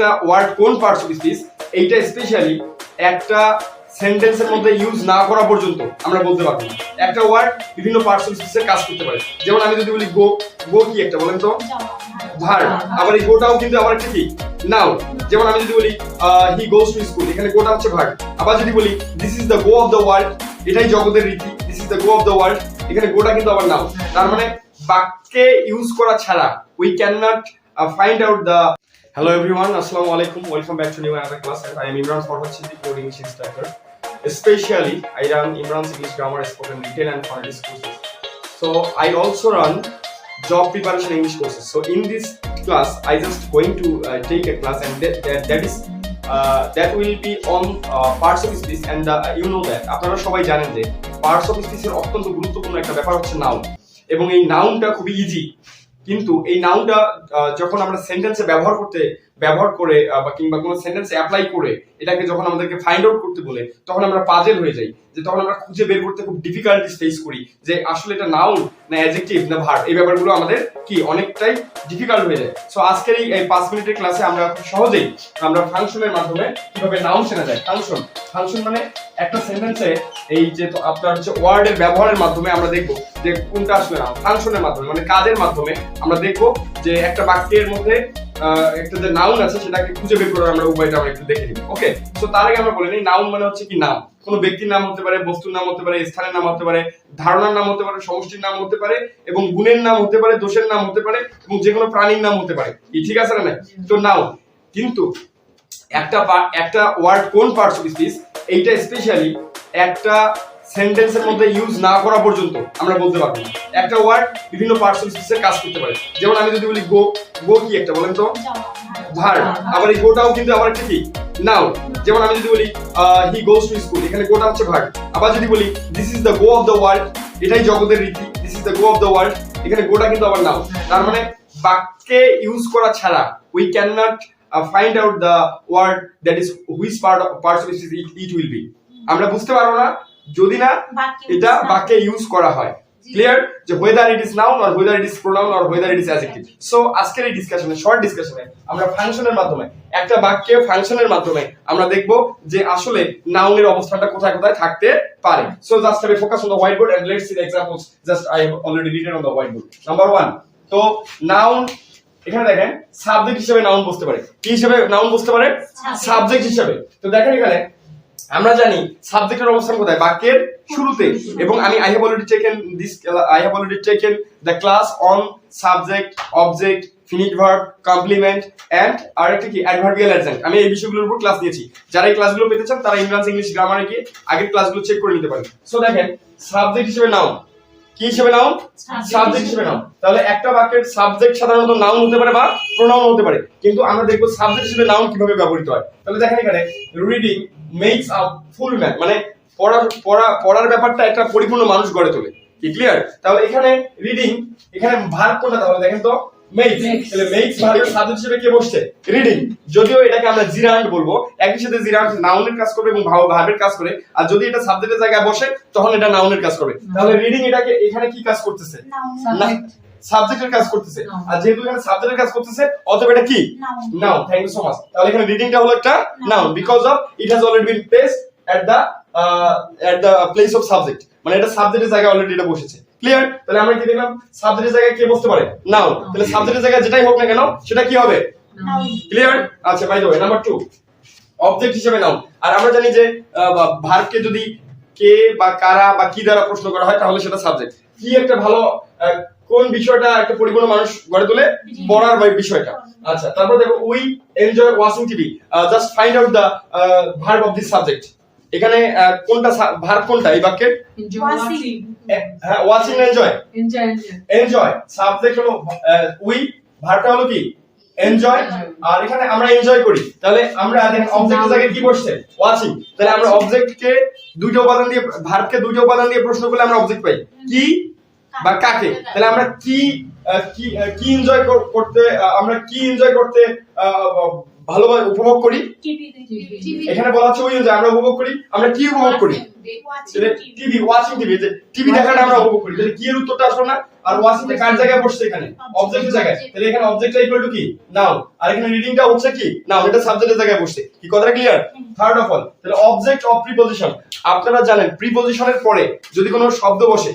একটা ওয়ার্ড কোন parts of speech এইটা স্পেশালি একটা সেন্টেন্সের মধ্যে ইউজ না করা পর্যন্ত আমরা বলতে পারবো না। একটা ওয়ার্ড বিভিন্ন পার্টস অফ স্পিচের কাজ করতে পারে। যেমন আমি যদি বলি গো, গো কি একটা বলেন তো? ভার্ব। আবার এই গোটাও কিন্তু আবার একটা কি? নাউন। যেমন আমি যদি বলি হি গোস টু স্কুল, এখানে গোটা হচ্ছে ভার্ব। আবার যদি বলি this is the go of the world, এটাই জগতের রীতি, this is the go of the world, এখানে গোটা কিন্তু আবার নাউন। তার মানে বাক্যে ইউজ করা ছাড়া we can not find out the. Hello everyone, assalamu alaikum, welcome back to new another class. I am Imran for English instructor. Especially I run Imran's English grammar, spoken, written and phonetics courses. So I also run job preparation English courses. So in this class I just going to take a class and that will be on parts of speech and you know that আপনারা সবাই জানেন যে parts of speech এর অত্যন্ত গুরুত্বপূর্ণ একটা ব্যাপার হচ্ছে নাউন, এবং এই নাউনটা খুবই ইজি। কিন্তু এই নাউনটা যখন আমরা সেন্টেন্সে ব্যবহার করে বা কিংবা কোনো সেন্টেন্সে অ্যাপ্লাই করে এটাকে যখন আমাদেরকে ফাইন্ড আউট করতে বলে, তখন আমরা পাজেল হয়ে যাই, যে তখন আমরা খুঁজে বের করতে খুব ডিফিকাল্টিস ফেস করি যে আসলে এটা নাউন না অ্যাডজেক্টিভ না ভার্ব। এই ব্যাপারগুলো আমাদের কি অনেকটাই ডিফিকাল্ট হয়ে যায়। সো আজকের এই 5 মিনিটের ক্লাসে আমরা খুব সহজেই আমরা ফাংশনের মাধ্যমে কিভাবে নাউন চেনা যায়। ফাংশন মানে একটা সেন্টেন্সে এই যে আপনার হচ্ছে ওয়ার্ডের ব্যবহারের মাধ্যমে আমরা দেখব যে কোনটা আসলে নাউন। ফাংশনের মাধ্যমে মানে কাজের মাধ্যমে আমরা দেখব যে একটা বাক্যের মধ্যে একটা যে নাউন আছে সেটাকে খুঁজে বের করার আমরা উপায়টা আমরা একটু দেখে নিব। ওকে, সো তার আগে আমরা বলে নিই নাউন মানে হচ্ছে কি নাম। কোনো ব্যক্তির নাম হতে পারে, বস্তুর নাম হতে পারে, স্থানের নাম হতে পারে, ধারণার নাম হতে পারে, সমষ্টির নাম হতে পারে, এবং গুণের নাম হতে পারে, দোষের নাম হতে পারে, এবং যে কোনো প্রাণীর নাম হতে পারে। কি ঠিক আছে না? তো নাউন কিন্তু একটা ওয়ার্ড কোন পার্টস অফ স্পিচ এইটা স্পেশালি একটা সেন্টেন্সের মধ্যে ইউজ না করা পর্যন্ত আমরা বলতে পারবো না। একটা ওয়ার্ড বিভিন্ন পার্টস অফ স্পিচের কাজ করতে পারে। যেমন আমি যদি বলি গো, গো কি একটা বলেন তো? ভার্ব। আবার এই গোটাও কিন্তু আবার একটা কি? নাউন। যেমন আমি যদি বলি হি গোস টু স্কুল, এখানে গোটা হচ্ছে ভার্ব। আবার যদি বলি this is the go of the world, এটাই জগতের রীতি, this is the go of the world, এখানে গোটা কিন্তু আবার নাউন। তার মানে বাক্যে ইউজ করা ছাড়া we can not find out the word that is which parts of it will be. আমরা বুঝতে পারবো না যদি না এটা বাক্যে ইউজ করা হয়। ক্লিয়ার? যে whether it is noun or whether it is pronoun or whether it is adjective. So আজকের এই ডিসকাশনে, শর্ট ডিসকাশনে আমরা ফাংশনের মাধ্যমে, একটা বাক্যে ফাংশনের মাধ্যমে আমরা দেখব যে আসলে নাউনের অবস্থানটা কোথায় কোথায় থাকতে পারে। So just have a focus on the whiteboard and let's see the examples just I have already written on the whiteboard. Number 1, তো নাউন এখানে দেখেন সাবজেক্ট হিসেবে নাউন বসতে পারে। কি হিসেবে নাউন বসতে পারে? সাবজেক্ট হিসেবে। তো দেখেন এখানে আমরা জানি সাবজেক্টের অবস্থান কোথায়? বাক্যের শুরুতে। এবং আমি I have already taken the class on subject, object, finite verb, complement and আরেকটা কি adverbial adjunct। আমি এই বিষয়গুলোর উপর ক্লাস নিয়েছি। যারা এই ক্লাসগুলো পেতে চান তারা ইমরানস ইংলিশ গ্রামারে গিয়ে আগের ক্লাসগুলো চেক করে নিতে পারেন। সো দেখেন সাবজেক্ট হিসেবে নাউন, কি হিসেবে নাউন? সাবজেক্ট হিসেবে নাউন। তাহলে একটা বাক্যের সাবজেক্ট সাধারণত নাউন হতে পারে বা প্রোনাউন হতে পারে, কিন্তু আমরা দেখব সাবজেক্ট হিসেবে নাউন কিভাবে ব্যবহৃত হয়। তাহলে দেখেন এখানে reading makes a full man, মানে পড়ার ব্যাপারটা একটা পরিপূর্ণ মানুষ গড়ে তোলে। কি ক্লিয়ার? তাহলে এখানে রিডিং, এখানে ভার্ব কোনটা? তাহলে দেখেন তো মেক্স। তাহলে মেক্স ভার্বের সাবজেক্ট হিসেবে কে বসছে? রিডিং। যদিও এটাকে আমরা জিরান্ড বলবো, একই সাথে জিরান্ড নাউনের কাজ করবে এবং ভার্বের কাজ করে, আর যদি এটা সাবজেক্টের জায়গায় বসে তখন এটা নাউনের কাজ করবে। তাহলে রিডিং এটাকে এখানে কি কাজ করতেছে? সাবজেক্টের কাজ করতেছে। আর যেহেতু এখানে সাবজেক্টের কাজ করতেছে অতএব এটা কি? Noun. Thank you so much. তাহলে এখানে রিডিংটা হলো একটা noun because of it has already been placed at the place of subject, মানে এটা সাবজেক্টের জায়গায় অলরেডি এটা বসেছে। ক্লিয়ার? তাহলে আমরা কি দেখলাম সাবজেক্টের জায়গায় কে বসতে পারে? নাউন। তাহলে সাবজেক্টের জায়গায় যেটাই হোক না কেন সেটা কি হবে? নাউন। ক্লিয়ার? আচ্ছা, by the way number 2, object হিসেবে নাউন। আর আমরা জানি যে ভার্বকে যদি কে বা কারা বা কি দ্বারা প্রশ্ন করা হয় তাহলে সেটা সাবজেক্ট। কি একটা ভালো কোন বিষয়টা একটা পরিপূর্ণ মানুষ গড়ে তোলে? পড়ার বিষয়টা। আচ্ছা, তারপর দেখো we enjoy watching TV. Just find out the verb of this subject. এখানে কোনটা ভার্ব কোনটা এই বাক্যে? ওয়াচিং। হ্যাঁ, ওয়াচিং না এনজয়? এনজয়। সাবজেক্ট হলো উই, ভার্বটা হলো কি? এনজয়। আর এখানে আমরা এনজয় করি। তাহলে আমরা অবজেক্টের জায়গায় কি বসছে? ওয়াচিং। তাহলে আমরা অবজেক্টকে দুইটা উপাদান দিয়ে, ভার্বকে দুইটা উপাদান দিয়ে প্রশ্ন করলে আমরা অবজেক্ট পাই কি বা কাকে। তাহলে আমরা কি এনজয় করতে, আমরা কি এনজয় করতে ভালোভাবে উপভোগ করি? এখানে বলা হচ্ছে ওই যে আমরা উপভোগ করি, আমরা কি উপভোগ করি? তাহলে টিভি, ওয়াচিং টিভি, যে টিভি দেখাটা আমরা উপভোগ করি, তাহলে কি এর উত্তরটা আসলো না? আর ওয়াচিং টা কার জায়গায় বসছে? এখানে অবজেক্টের জায়গায়। তাহলে এখানে অবজেক্টটা ইকুয়াল টু কি? নাউন। আর এখানে রিডিংটা হচ্ছে কি? নাউন। এটা সাবজেক্টের জায়গায় বসছে। কি কথাটা ক্লিয়ার? থার্ড অফ অল, তাহলে অবজেক্ট অফ প্রিপজিশন। আপনারা জানেন প্রিপজিশনের পরে যদি কোনো শব্দ বসে,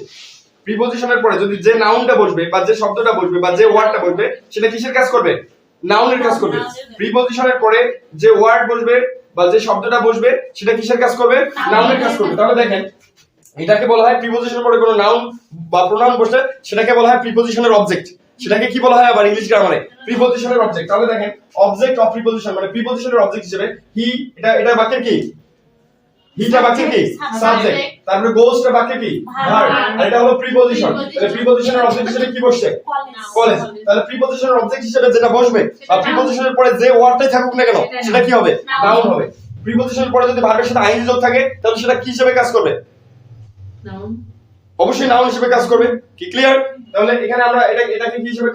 প্রিপজিশনের পরে যদি যে নাউনটা বসবে বা যে শব্দটা বসবে বা যে ওয়ার্ডটা বসবে, সেটা কিসের কাজ করবে? নাউনের কাজ করবে। প্রিপজিশনের পরে যে ওয়ার্ড বসবে বা যে শব্দটা বসবে, সেটা কিসের কাজ করবে? নাউনের কাজ করবে। তাহলে দেখেন, এটাকে বলা হয় প্রিপজিশনের পরে কোনো নাউন বা প্রোনাউন বসলে সেটাকে বলা হয় প্রিপজিশনের অবজেক্ট। সেটাকে কি বলা হয় আবার ইংলিশ গ্রামারে? প্রিপজিশনের অবজেক্ট। তাহলে দেখেন, অবজেক্ট অফ প্রিপজিশন মানে প্রিপজিশনের অবজেক্ট হিসেবে হি, এটা বাক্যের কি? হিটা বাক্যের কি? সাবজেক্ট। তারপরে গোসটা বাক্যের কি? ভার্ব। আর এটা হলো প্রিপজিশন। তাহলে প্রিপজিশনের অবজেক্ট হিসেবে কি বসছে? কলেজ। তাহলে প্রিপজিশনের অবজেক্ট হিসেবে যেটা বসবে বা প্রিপজিশনের পরে যে ওয়ার্ডটাই থাকুক না কেন, সেটা কি হবে? নাউন হবে। প্রিপজিশনের পরে যদি ভার্বের সাথে আইএনজি যোগ থাকে, তাহলে সেটা কি হিসেবে কাজ করবে? নাউন। অবশ্যই নাউন হিসেবে কাজ করবে। কি ক্লিয়ার? তাহলে এখানে আমরা এটাকে কি হিসেবে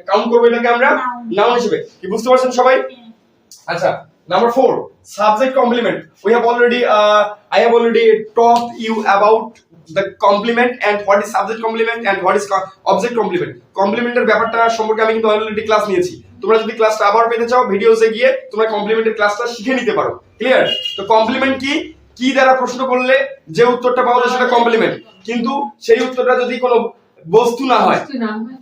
কাউন্ট করব? এটাকে আমরা নাউন হিসেবে। কি বুঝতে পারছেন সবাই? আচ্ছা, number 4, subject complement. I have already taught you about the complement and what is subject complement and what is object complement. কমপ্লিমেন্টের ব্যাপারটা সম্পর্কে আমি কিন্তু অলরেডি ক্লাস নিয়েছি। তোমরা যদি ক্লাসটা আবার পেতে চাও, ভিডিওসে গিয়ে তোমরা কমপ্লিমেন্টের ক্লাসটা শিখে নিতে পারো। ক্লিয়ার? তো কমপ্লিমেন্ট কি? কি দ্বারা প্রশ্ন করলে যে উত্তরটা পাওয়া যায় সেটা কমপ্লিমেন্ট। কিন্তু সেই উত্তরটা যদি কোনো বস্তু না হয়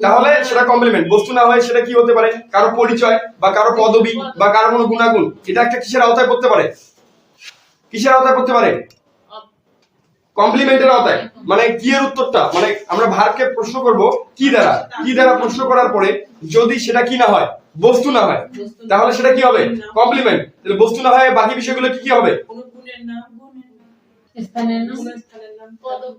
তাহলে সেটা কমপ্লিমেন্ট। বস্তু না হয় সেটা কি হতে পারে? কারো পরিচয় বা কারো পদবি বা কারো কোনো গুণাগুণ। এটা একটা কিসের আওতায় পড়তে পারে? কিসের আওতায় পড়তে পারে? কমপ্লিমেন্টের আওতায়। মানে কি এর উত্তরটা, মানে আমরা ভার্বকে প্রশ্ন করব কি দ্বারা, কি দ্বারা প্রশ্ন করার পরে যদি সেটা কি না হয়, বস্তু না হয়, তাহলে সেটা কি হবে? কমপ্লিমেন্ট। তাহলে বস্তু না হয় বাকি বিষয়গুলো কি কি হবে?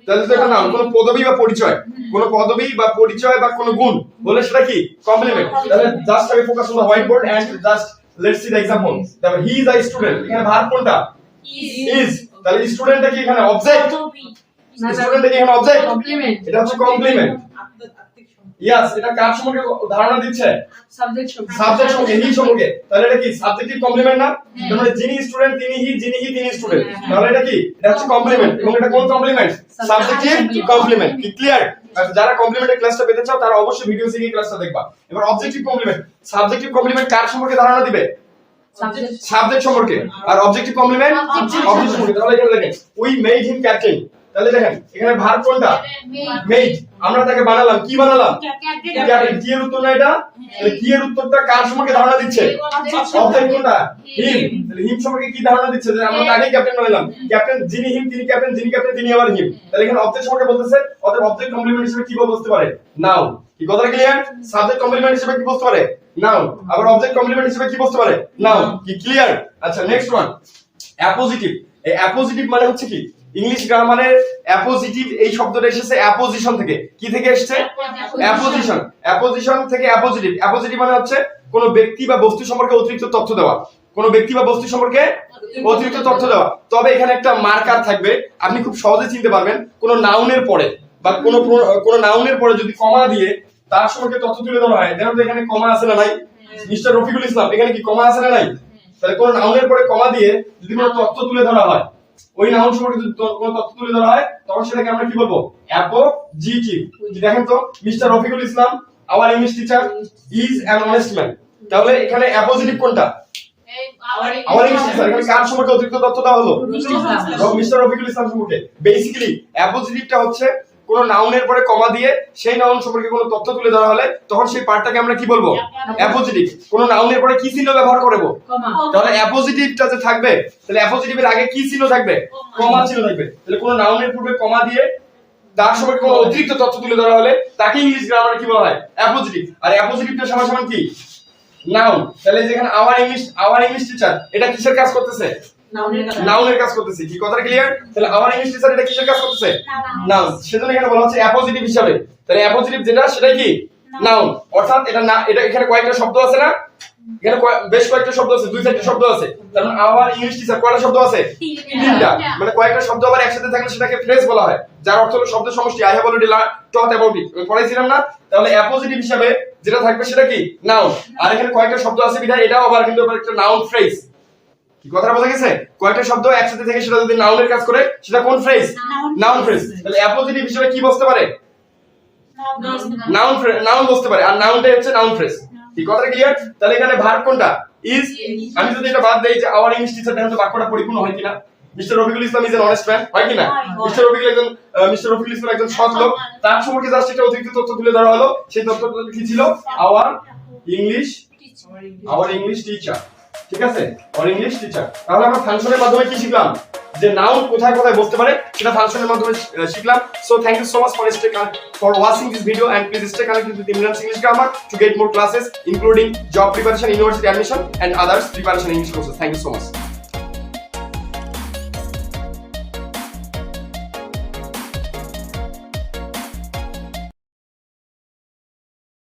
তাহলে তো এটা নাম, কোনো পদবি বা পরিচয়, কোনো পদবি বা পরিচয় বা কোনো গুণ বলে সেটা কি? কমপ্লিমেন্ট। তাহলে জাস্ট আমি focus on the white board and just let's see the example. তাহলে হি ইজ আ স্টুডেন্ট, এখানে ভার্ব কোনটা? ইজ। তাহলে স্টুডেন্টটা কি এখানে অবজেক্ট? স্টুডেন্টটা কি এখানে অবজেক্ট? কমপ্লিমেন্ট। এটা হচ্ছে কমপ্লিমেন্ট। ইয়েস, এটা কার সম্পর্কে ধারণা দিচ্ছে? সাবজেক্ট সম্পর্কে, হি সম্পর্কে। তাহলে এটা কি সাবজেক্টিভ কমপ্লিমেন্ট না? তার মানে যিনি স্টুডেন্ট তিনি হি, যিনি হি তিনি স্টুডেন্ট। তাহলে এটা কি? এটা হচ্ছে কমপ্লিমেন্ট। এবং এটা কোন কমপ্লিমেন্ট? Subjective complement. কি ক্লিয়ার? যারা কমপ্লিমেন্টের ক্লাসটা পেতে চাও তারা অবশ্যই ভিডিও থেকে ক্লাসটা দেখবা। এবার অবজেক্টিভ কমপ্লিমেন্ট। সাবজেক্টিভ কমপ্লিমেন্ট কার সম্পর্কে ধারণা দিবে? সাবজেক্ট সম্পর্কে। আর অবজেক্টিভ কমপ্লিমেন্ট অবজেক্ট সম্পর্কে। তাহলে এখানে দেখেন, উই মেড হিম ক্যাপ্টেন। তাহলে দেখেন এখানে ভার্ব কোনটা? মেড। আমরা তাকে বানালাম, কি বানালাম? ক্যাপ্টেন। কি এর উত্তর না এটা? তাহলে কি এর উত্তরটা কার সম্পর্কে ধারণা দিচ্ছে? অবজেক্ট কোনটা? হিম। তাহলে হিম সম্পর্কে কি ধারণা দিচ্ছে? যে আমরা তাকে ক্যাপ্টেন বানালাম। ক্যাপ্টেন যিনি হিম তিনি ক্যাপ্টেন, যিনি ক্যাপ্টেন তিনি আবার হিম। তাহলে এখানে অবজেক্ট সম্পর্কে বলতেছে, অতএব অবজেক্ট কমপ্লিমেন্ট হিসেবে কি বলতে পারে? নাউন। কি কথাটা ক্লিয়ার? সাবজেক্ট কমপ্লিমেন্ট হিসেবে কি বলতে পারে? নাউন। আবার অবজেক্ট কমপ্লিমেন্ট হিসেবে কি বলতে পারে? নাউন। কি ক্লিয়ার? আচ্ছা, নেক্সট ওয়ান, অ্যাপোজিটিভ। এই অ্যাপোজিটিভ মানে হচ্ছে কি? ইংলিশ গ্রামারে অ্যাপোজিটিভ এই শব্দটা এসেছে অ্যাপোজিশন থেকে। কি থেকে এসেছে? অ্যাপোজিশন। অ্যাপোজিশন থেকে অ্যাপোজিটিভ। অ্যাপোজিটিভ মানে হচ্ছে কোনো ব্যক্তি বা বস্তু সম্পর্কে অতিরিক্ত তথ্য দেওয়া। কোনো ব্যক্তি বা বস্তু সম্পর্কে অতিরিক্ত তথ্য দেওয়া। তবে এখানে একটা মার্কার থাকবে, আপনি খুব সহজে চিনতে পারবেন। কোনো নাউনের পরে বা কোনো নাউনের পরে যদি কমা দিয়ে তার সম্পর্কে তথ্য তুলে ধরা হয়, দেখুন তো এখানে কমা আছে না নাই? মিস্টার রফিকুল ইসলাম, এখানে কি কমা আছে না নাই? তাহলে কোনো নাউনের পরে কমা দিয়ে যদি কোনো তথ্য তুলে ধরা হয়, ওই নাউন সম্পর্কে যদি কোনো তথ্য তুলে ধরা হয়, তখন সেটাকে আমরা কি বলবো? অ্যাপোজিটিভ। দেখেন তো, mister Rafiqul Islam our English teacher is an honest man. তাহলে এখানে অ্যাপোজিটিভ কোনটা? Our English teacher. এখানে কার সম্পর্কে অতিরিক্ত তথ্য দেওয়া হলো? মিস্টার রফিকুল ইসলাম সম্পর্কে। বেসিক্যালি অ্যাপোজিটিভটা হচ্ছে কোন নাউনের পরে কমা দিয়ে সেই নাউন সম্পর্কে কোনো তথ্য তুলে ধরা হলে তখন সেই পার্টটাকে আমরা কি বলবো? অ্যাপোজিটিভ। কোন নাউনের পরে কি চিহ্ন ব্যবহার করব? তাহলে অ্যাপোজিটিভটা যে থাকবে, তাহলে অ্যাপোজিটিভের আগে কি চিহ্ন থাকবে? কমা চিহ্ন থাকবে। তাহলে কোন নাউনের পূর্বে কমা দিয়ে তার সম্পর্কে কোনো অতিরিক্ত তথ্য তুলে ধরা হলে তাকে ইংলিশ গ্রামারে কি বলা হয়? অ্যাপোজিটিভ। আর অ্যাপোজিটিভটা সমান কি? নাউন। তাহলে যেখানে আওয়ার ইংলিশ টিচার, এটা কিসের কাজ করতেছে? নাউনের কাজ করতেছে। কি কথাটা ক্লিয়ার? তাহলে আওয়ার ইংলিশ টিচার এটা কিসের কাজ করতেছে? নাউন। সেজন্য এখানে বলা হচ্ছে অ্যাপোজিটিভ হিসাবে। তাহলে অ্যাপোজিটিভ যেটা সেটাই কি? নাউন। অর্থাৎ এটা না, এটা এখানে কয়েকটা শব্দ আছে না? এখানে বেশ কয়েকটা শব্দ আছে, দুই চারটা শব্দ আছে। তার মানে আওয়ার ইংলিশ টিচার কয়টা শব্দ আছে? তিনটা। মানে কয়েকটা শব্দ আবার একসাথে থাকলে সেটাকে ফ্রেজ বলা হয়, যার অর্থ হলো শব্দের সমষ্টি। I have already taught about it, পড়াইছিলাম না? তাহলে অ্যাপোজিটিভ হিসাবে যেটা থাকবে সেটা কি? নাউন। আর এখানে কয়েকটা শব্দ আছে বিধায় এটাও আবার কিন্তু একটা নাউন ফ্রেজ। কি কথাটা বোঝা গেছে? কয়েকটা শব্দ একসাথে থেকে সেটা যদি নাউনের কাজ করে সেটা কোন ফ্রেজ? Noun phrase. তাহলে অ্যাপোজিটিভ হিসেবে কি বসতে পারে? নাউন বসতে পারে, আর নাউনটাই হচ্ছে নাউন ফ্রেজ। কি কথাটা ক্লিয়ার? তাহলে এখানে ভার্ব কোনটা? ইজ। আমি যদি এটা বাদ দেই যে আওয়ার ইংলিশ টিচার, দেখেন তো বাক্যটা পরিপূর্ণ হয় কিনা? Mister Rafiqul Islam is an honest man, হয় কিনা? মিস্টার রফিকুল ইসলাম একজন সৎ লোক। তার সম্পর্কে জাস্ট একটা অতিরিক্ত তথ্য তুলে ধরা হলো। সেই তথ্যটা কি ছিল? Our English teacher. ঠিক আছে, আওয়ার ইংলিশ টিচার। তাহলে আমরা ফাংশনের মাধ্যমে কি শিখলাম? যে নাউন কোথায় কোথায় বসতে পারে সেটা ফাংশনের মাধ্যমে শিখলাম। So thank you so much for watching this video, and please stay connected with Imran's English Grammar to get more classes including job preparation, university admission and others preparation English courses. Thank you so much.